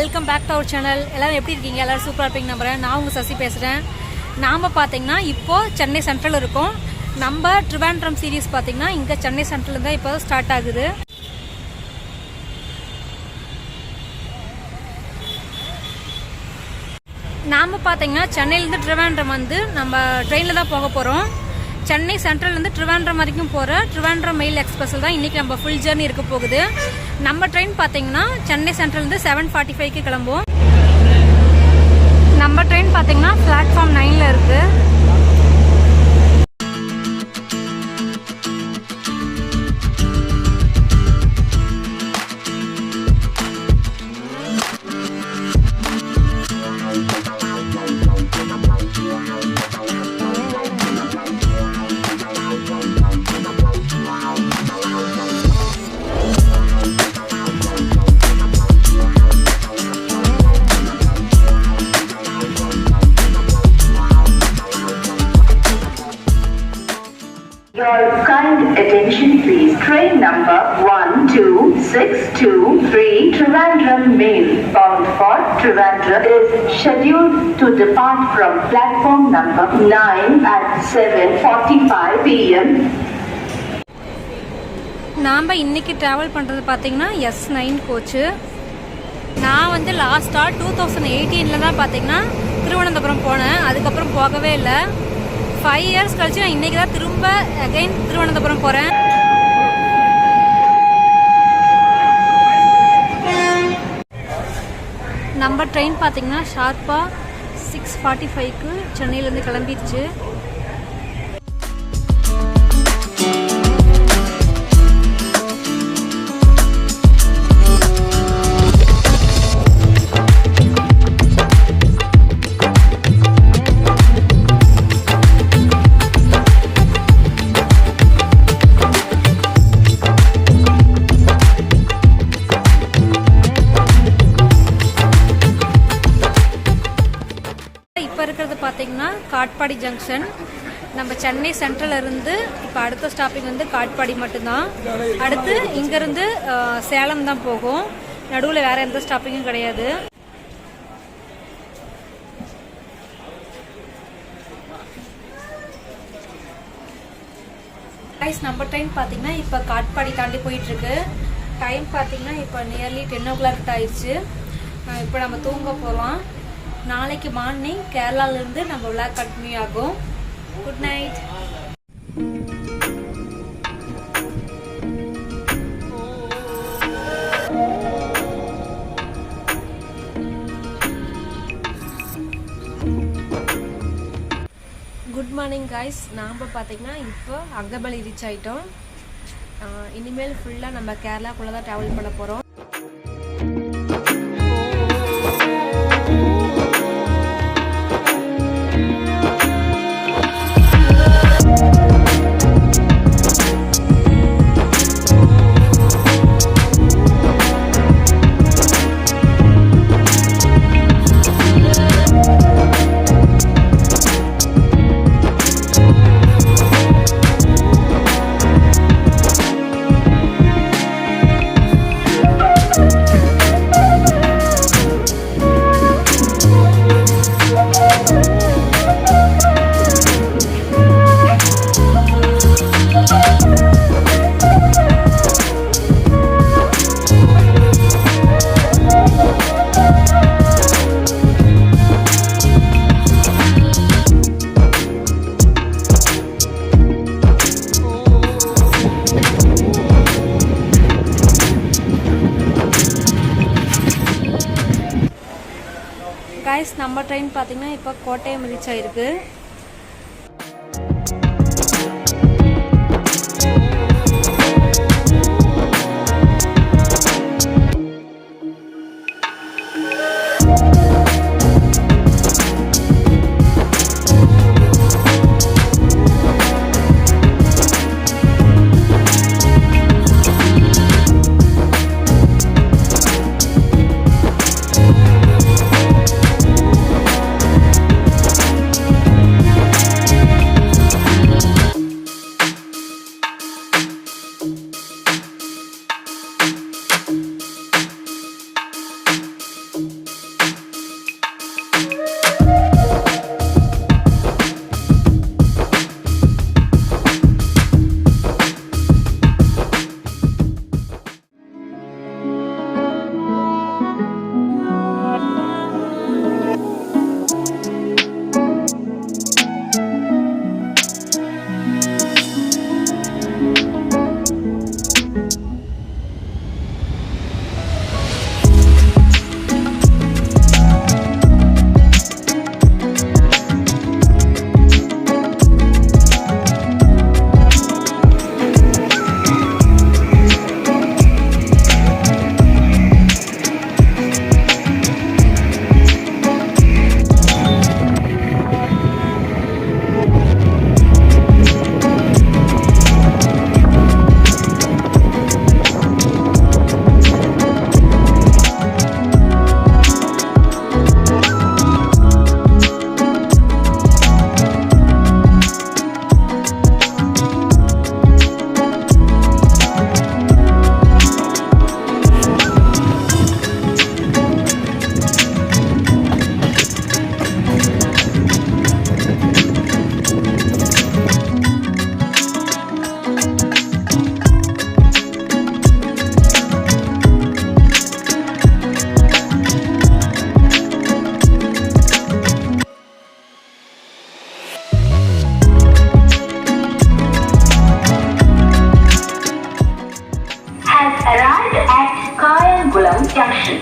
Welcome back to our channel. எல்லோரும் எப்படி இருக்கீங்க? எல்லோரும் சூப்பராக இருப்பீங்க நம்புகிறேன். நான் உங்கள் சசி பேசுகிறேன். நாம் பார்த்தீங்கன்னா இப்போது சென்னை சென்ட்ரல் இருக்கோம். நம்ம ட்ரிவாண்ட்ரம் சீரீஸ் பார்த்தீங்கன்னா இங்கே சென்னை சென்ட்ரல் தான் இப்போ ஸ்டார்ட் ஆகுது. நாம் பார்த்தீங்கன்னா சென்னையிலேருந்து ட்ரிவாண்ட்ரம் வந்து நம்ம ட்ரெயினில் தான் போக போகிறோம். சென்னை சென்ட்ரல்லேருந்து ட்ரிவாண்ட்ரம் வரைக்கும் போகிற ட்ரிவாண்ட்ரம் மெயில் எக்ஸ்பிரஸில் தான் இன்றைக்கி நம்ம ஃபுல் ஜர்னி இருக்க போகுது. நம்ம ட்ரெயின் பார்த்தீங்கன்னா சென்னை சென்ட்ரல்லேருந்து 7:45க்கு கிளம்புவோம். நம்ம ட்ரெயின் பார்த்தீங்கன்னா பிளாட்ஃபார்ம் 9ல் இருக்குது. Your kind attention please. Train number 12623 Trivandrum Mail bound for Trivandrum is scheduled to depart from platform number 9 at 7:45 p.m. நாம் இன்றைக்கி ட்ராவல் பண்ணுறது பார்த்தீங்கன்னா S9 கோச்சு. நான் வந்து லாஸ்ட்டாக 2018 தான் பார்த்தீங்கன்னா திருவனந்தபுரம் போனேன். அதுக்கப்புறம் போகவே இல்லை. 5 இயர்ஸ் கழிச்சு நான் இன்றைக்கி தான் திரும்ப அகைன் திருவனந்தபுரம் போகிறேன். நம்ம ட்ரெயின் பார்த்தீங்கன்னா ஷார்ப்பாக 6:45க்கு சென்னையிலேருந்து கிளம்பிடுச்சு. இருக்கிறது பார்த்தீங்கன்னா காட்பாடி ஜங்ஷன். நம்ம சென்னை சென்ட்ரல் இருந்து இப்போ அடுத்த ஸ்டாப்பிங் வந்து காட்பாடி மட்டும்தான். அடுத்து இங்கேருந்து சேலம் தான் போகும். நடுவில் வேற எந்த ஸ்டாப்பிங்கும் கிடையாது. நம்ம ட்ரெயின் பார்த்தீங்கன்னா இப்போ காட்பாடி தாண்டி போயிட்டுருக்கு. டைம் பார்த்தீங்கன்னா இப்போ நியர்லி 10 o'clock ஆயிடுச்சு. இப்போ நம்ம தூங்க போகலாம். நாளைக்கு மார்னிங் கேரளாவிலேருந்து நம்ம விளாக் கண்டினியூ ஆகும். Good night. Good morning guys. நாம் பார்த்தீங்கன்னா இப்போ அகபலி ரீச் ஆகிட்டோம். இனிமேல் ஃபுல்லாக நம்ம கேரளாக்குள்ளே தான் ட்ராவல் பண்ண போகிறோம். கைஸ் நம்ம ட்ரெயின் பார்த்தீங்கன்னா இப்போ கோட்டயம் ரீச் ஆகிருக்கு.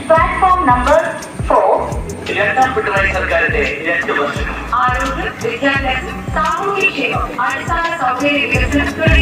Platform number 4. രണ്ടാം പിണറായി സർക്കാരിന്റെ 2 വർഷം ആരോഗ്യം, വിദ്യാഭ്യാസം, സാമൂഹ്യക്ഷേമം, അടിസ്ഥാന സൗകര്യ വികസനം.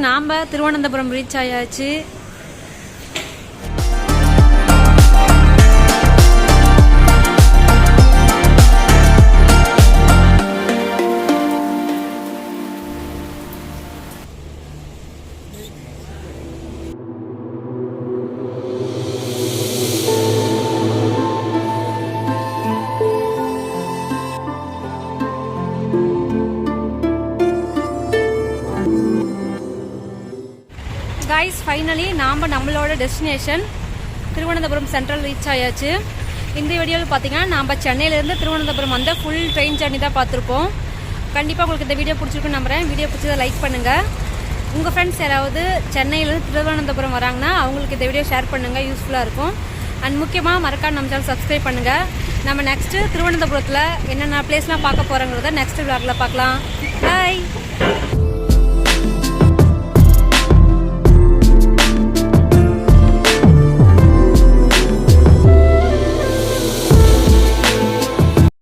நாம் திருவனந்தபுரம் ரீச் ஆயாச்சு. கைஸ், ஃபைனலி நாம் நம்மளோட டெஸ்டினேஷன் திருவனந்தபுரம் சென்ட்ரல் ரீச் ஆயாச்சு. இந்த வீடியோவில் பார்த்தீங்கன்னா நம்ம சென்னையிலேருந்து திருவனந்தபுரம் வந்த ஃபுல் ட்ரெயின் ஜர்னி தான் பார்த்துருப்போம். கண்டிப்பாக உங்களுக்கு இந்த வீடியோ பிடிச்சிருக்குன்னு நம்புகிறேன். வீடியோ பிடிச்சதை லைக் பண்ணுங்கள். உங்கள் ஃப்ரெண்ட்ஸ் யாராவது சென்னையிலேருந்து திருவனந்தபுரம் வராங்கன்னா அவங்களுக்கு இந்த வீடியோ ஷேர் பண்ணுங்கள், யூஸ்ஃபுல்லாக இருக்கும். அண்ட் முக்கியமாக மறக்காம நம்ம சேனல் சப்ஸ்கிரைப் பண்ணுங்கள். நம்ம நெக்ஸ்ட்டு திருவனந்தபுரத்தில் என்னென்ன பிளேஸ்லாம் பார்க்க போகிறோங்கிறத நெக்ஸ்ட் விளாகில் பார்க்கலாம். பாய்.